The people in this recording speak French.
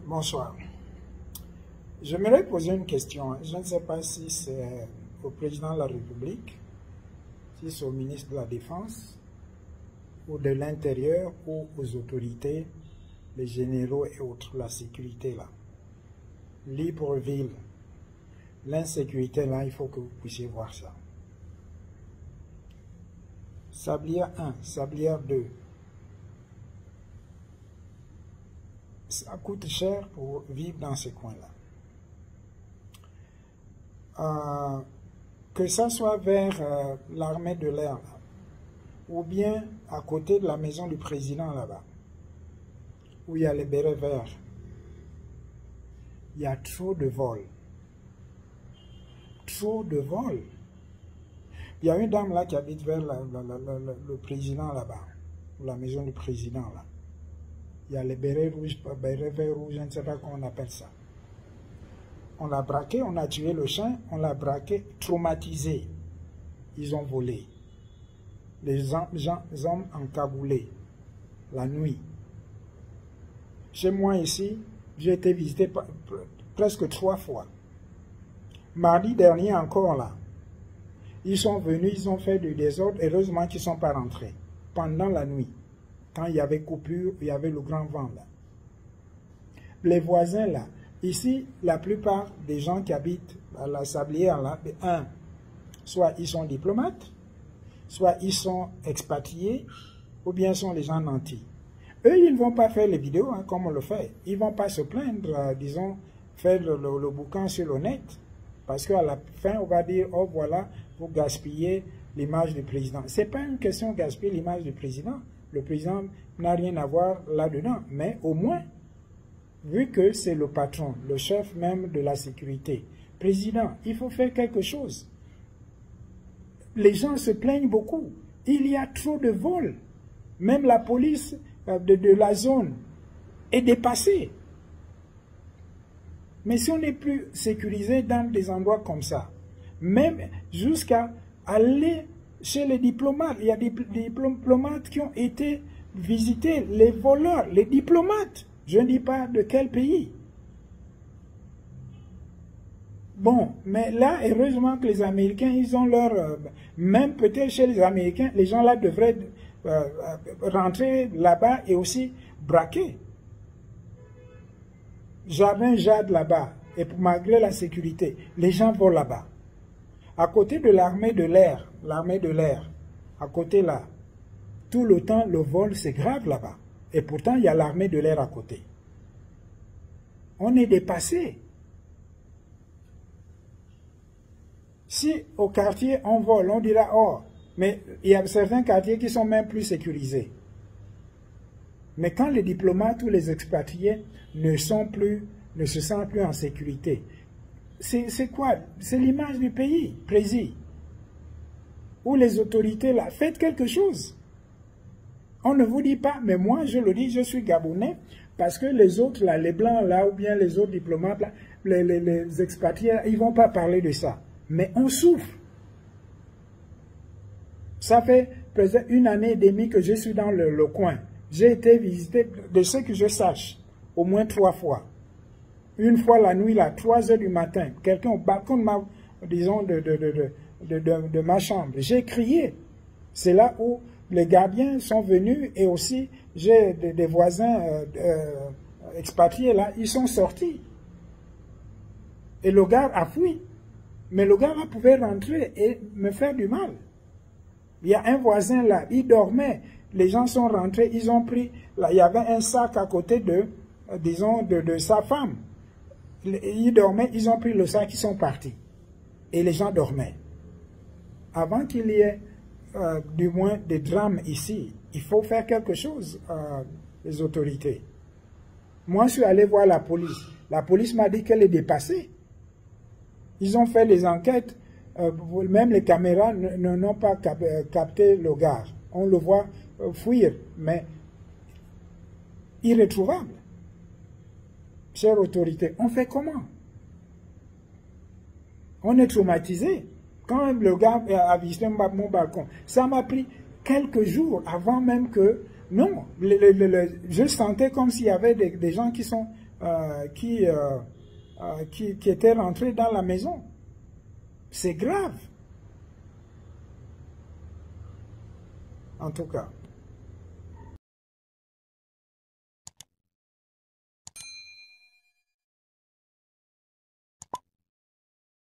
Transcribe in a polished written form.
Bonsoir. J'aimerais poser une question. Je ne sais pas si c'est au président de la République, si c'est au ministre de la Défense, ou de l'Intérieur, ou aux autorités, les généraux et autres, la sécurité là. Libreville, l'insécurité là, il faut que vous puissiez voir ça. Sablière 1, Sablière 2. Ça coûte cher pour vivre dans ces coins-là. Que ça soit vers l'armée de l'air, ou bien à côté de la maison du président là-bas, où il y a les bérets verts, il y a trop de vols. Trop de vols. Il y a une dame là qui habite vers le président là-bas, ou la maison du président là. Il y a les bérets rouges, bérets verts rouges, je ne sais pas comment on appelle ça. On l'a braqué, on a tué le chien, on l'a braqué, traumatisé. Ils ont volé. Les hommes encagoulés, la nuit. Chez moi ici, j'ai été visité presque 3 fois. Mardi dernier encore là, ils sont venus, ils ont fait du désordre, heureusement qu'ils ne sont pas rentrés pendant la nuit. Quand il y avait coupure, il y avait le grand vent là. Les voisins là, ici, la plupart des gens qui habitent à la Sablière là, soit ils sont diplomates, soit ils sont expatriés, ou bien sont les gens nantis. Eux, ils ne vont pas faire les vidéos comme on le fait. Ils ne vont pas se plaindre, disons, faire le boucan sur le net. Parce qu'à la fin, on va dire, oh voilà, vous gaspillez l'image du président. Ce n'est pas une question de gaspiller l'image du président. Le président n'a rien à voir là-dedans. Mais au moins, vu que c'est le patron, le chef même de la sécurité, président, il faut faire quelque chose. Les gens se plaignent beaucoup. Il y a trop de vols. Même la police de la zone est dépassée. Mais si on n'est plus sécurisé dans des endroits comme ça, même jusqu'à aller chez les diplomates, il y a des diplomates qui ont été visités, les voleurs, les diplomates, je ne dis pas de quel pays. Bon, mais là, heureusement que les Américains, ils ont leur... même peut-être chez les Américains, les gens là devraient rentrer là-bas et aussi braquer. Jardin Jade là-bas, et malgré la sécurité, les gens vont là-bas. À côté de l'armée de l'air, à côté là, tout le temps, le vol, c'est grave là-bas. Et pourtant, il y a l'armée de l'air à côté. On est dépassé. Si au quartier, on vole, on dira, oh, mais il y a certains quartiers qui sont même plus sécurisés. Mais quand les diplomates ou les expatriés ne se sentent plus en sécurité, c'est quoi? C'est l'image du pays, précis. Ou les autorités là, faites quelque chose. On ne vous dit pas, mais moi je le dis, je suis Gabonais, parce que les autres là, les Blancs là, ou bien les autres diplomates là, les expatriés, ils ne vont pas parler de ça. Mais on souffre. Ça fait peut-être 1 année et demie que je suis dans le coin. J'ai été visité, de ce que je sache, au moins 3 fois. Une fois la nuit, là, 3 heures du matin, quelqu'un au balcon de ma, disons, de ma chambre. J'ai crié. C'est là où les gardiens sont venus et aussi j'ai des voisins expatriés là, ils sont sortis. Et le gars a fui. Mais le gars là pouvait rentrer et me faire du mal. Il y a un voisin là, il dormait. Les gens sont rentrés, ils ont pris, là, il y avait un sac à côté de, disons, de sa femme. Ils dormaient, ils ont pris le sac, ils sont partis. Et les gens dormaient. Avant qu'il y ait, du moins, des drames ici, il faut faire quelque chose, les autorités. Moi, je suis allé voir la police. La police m'a dit qu'elle est dépassée. Ils ont fait les enquêtes, même les caméras n'ont pas capté le gars. On le voit fuir, mais irrétrouvable. Chère autorité, on fait comment? On est traumatisé. Quand le gars a visité mon balcon, ça m'a pris quelques jours avant même que... Non, je sentais comme s'il y avait des gens qui sont qui étaient rentrés dans la maison. C'est grave. En tout cas.